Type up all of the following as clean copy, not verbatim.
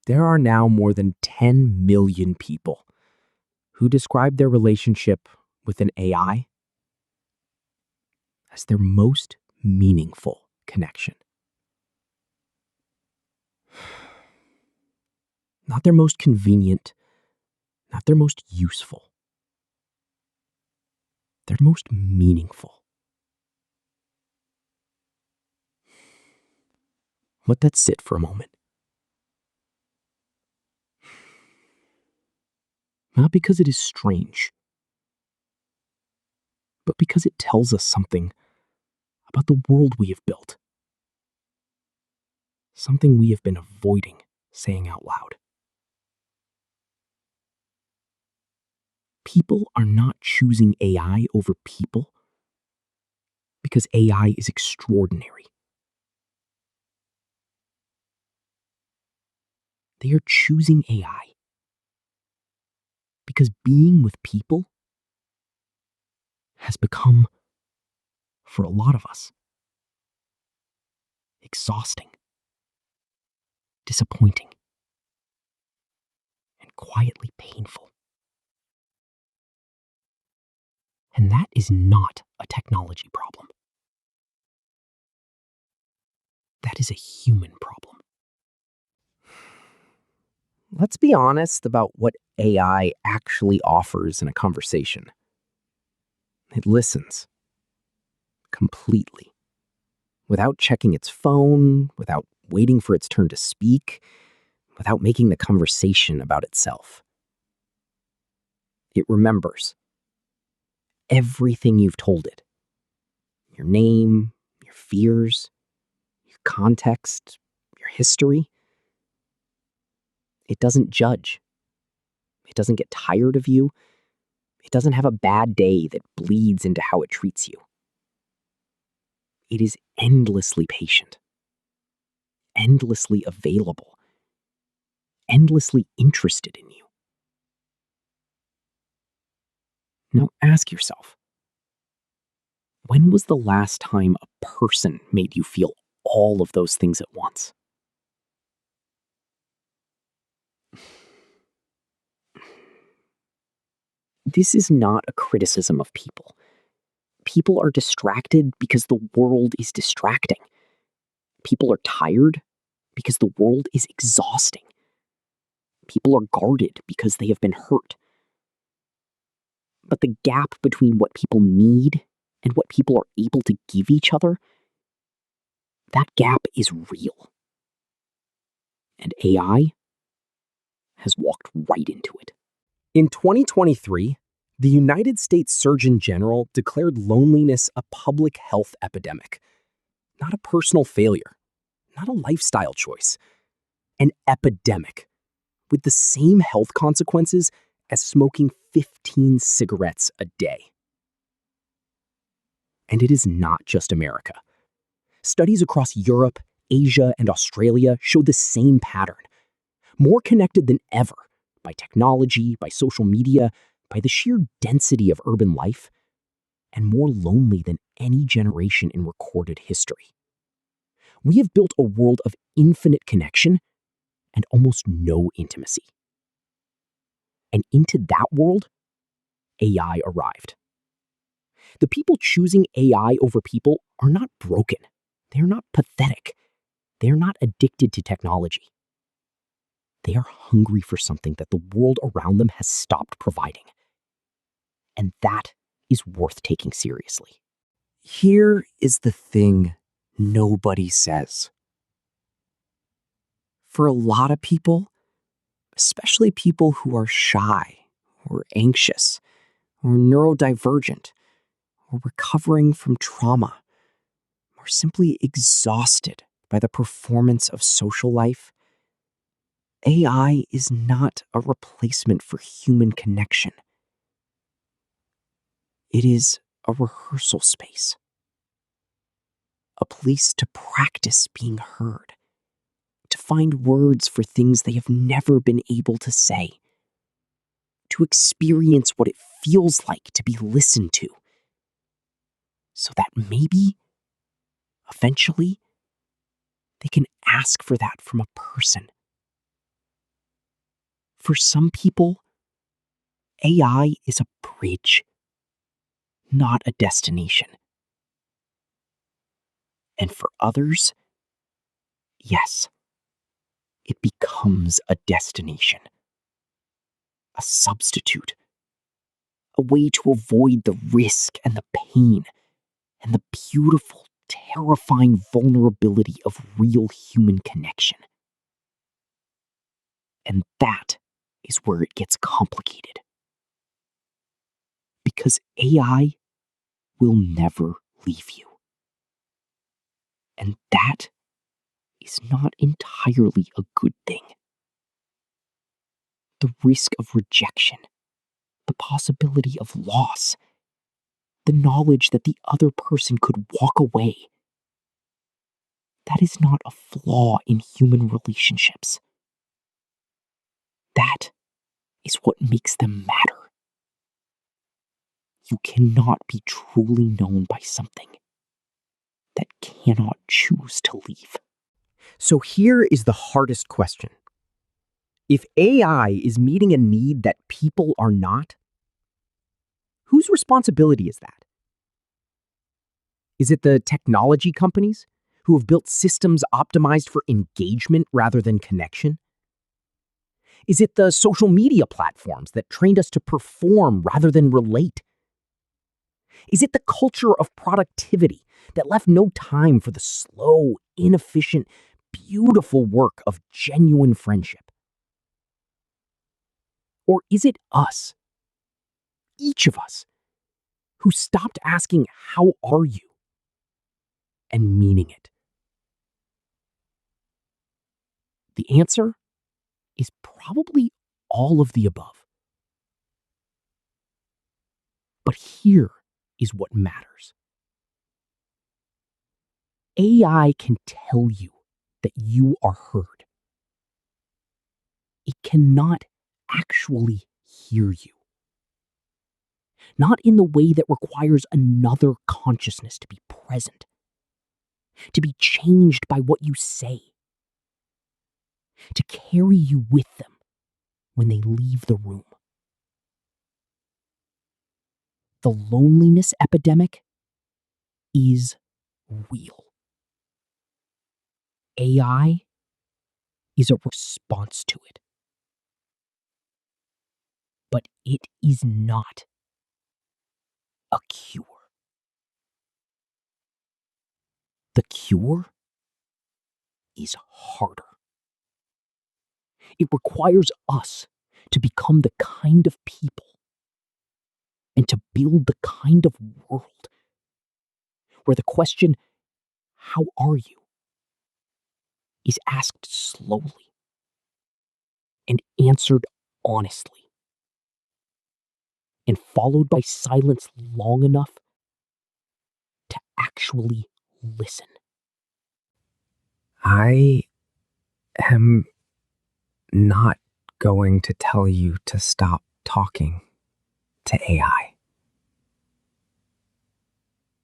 There are now more than 10 million people who describe their relationship with an AI as their most meaningful connection. Not their most convenient, not their most useful, their most meaningful. Let that sit for a moment. Not because it is strange, but because it tells us something about the world we have built. Something we have been avoiding saying out loud. People are not choosing AI over people because AI is extraordinary. They are choosing AI because being with people has become, for a lot of us, exhausting, disappointing, and quietly painful. And that is not a technology problem. That is a human problem. Let's be honest about what AI actually offers in a conversation. It listens completely, without checking its phone, without waiting for its turn to speak, without making the conversation about itself. It remembers everything you've told it. Your name, your fears, your context, your history. It doesn't judge. It doesn't get tired of you. It doesn't have a bad day that bleeds into how it treats you. It is endlessly patient, endlessly available, endlessly interested in you. Now ask yourself, when was the last time a person made you feel all of those things at once? This is not a criticism of people. People are distracted because the world is distracting. People are tired because the world is exhausting. People are guarded because they have been hurt. But the gap between what people need and what people are able to give each other, that gap is real. And AI has walked right into it. In 2023, the United States Surgeon General declared loneliness a public health epidemic, not a personal failure, not a lifestyle choice, an epidemic with the same health consequences as smoking 15 cigarettes a day. And it is not just America. Studies across Europe, Asia, and Australia show the same pattern. More connected than ever by technology, by social media, by the sheer density of urban life, and more lonely than any generation in recorded history. We have built a world of infinite connection and almost no intimacy. And into that world, AI arrived. The people choosing AI over people are not broken. They're not pathetic. They're not addicted to technology. They are hungry for something that the world around them has stopped providing. And that is worth taking seriously. Here is the thing nobody says. For a lot of people, especially people who are shy or anxious or neurodivergent or recovering from trauma or simply exhausted by the performance of social life, AI is not a replacement for human connection. It is a rehearsal space, a place to practice being heard, to find words for things they have never been able to say, to experience what it feels like to be listened to, so that maybe, eventually, they can ask for that from a person, For some people, AI is a bridge, not a destination. And for others, yes, it becomes a destination, a substitute, a way to avoid the risk and the pain and the beautiful, terrifying vulnerability of real human connection. And that is where it gets complicated. Because AI will never leave you. And that is not entirely a good thing. The risk of rejection, the possibility of loss, the knowledge that the other person could walk away, that is not a flaw in human relationships. That is what makes them matter. You cannot be truly known by something that cannot choose to leave. So here is the hardest question. If AI is meeting a need that people are not, whose responsibility is that? Is it the technology companies who have built systems optimized for engagement rather than connection? Is it the social media platforms that trained us to perform rather than relate? Is it the culture of productivity that left no time for the slow, inefficient, beautiful work of genuine friendship? Or is it us, each of us, who stopped asking, "How are you?" and meaning it? The answer is probably all of the above. But here is what matters. AI can tell you that you are heard. It cannot actually hear you. Not in the way that requires another consciousness to be present, to be changed by what you say, to carry you with them when they leave the room. The loneliness epidemic is real. AI is a response to it. But it is not a cure. The cure is harder. It requires us to become the kind of people and to build the kind of world where the question, "How are you?" is asked slowly and answered honestly, and followed by silence long enough to actually listen. I am not going to tell you to stop talking to AI.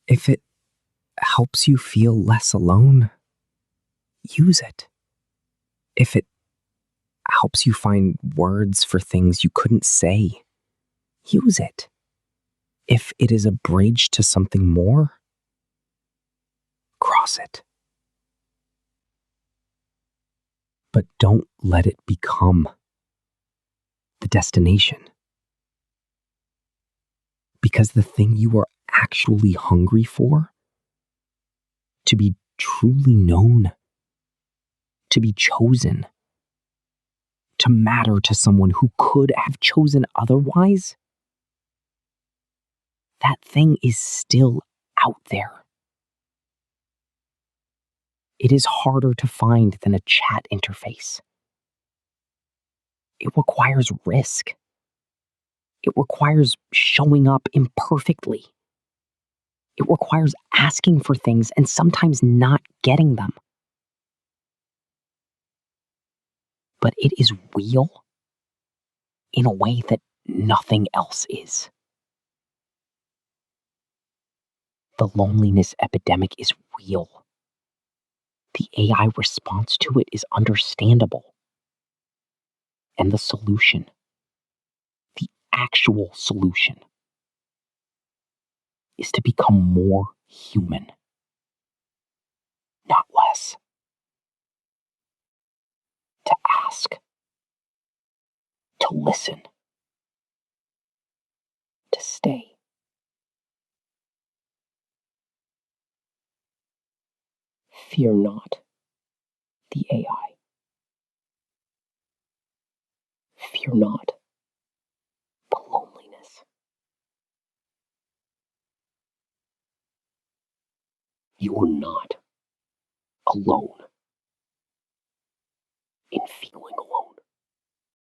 If it helps you feel less alone, use it. If it helps you find words for things you couldn't say, use it. If it is a bridge to something more, cross it. But don't let it become the destination. Because the thing you are actually hungry for, to be truly known, to be chosen, to matter to someone who could have chosen otherwise, that thing is still out there. It is harder to find than a chat interface. It requires risk. It requires showing up imperfectly. It requires asking for things and sometimes not getting them. But it is real in a way that nothing else is. The loneliness epidemic is real. The AI response to it is understandable. And the solution, the actual solution, is to become more human, not less. To ask, to listen, to stay. Fear not the AI. Fear not the loneliness. You are not alone in feeling alone.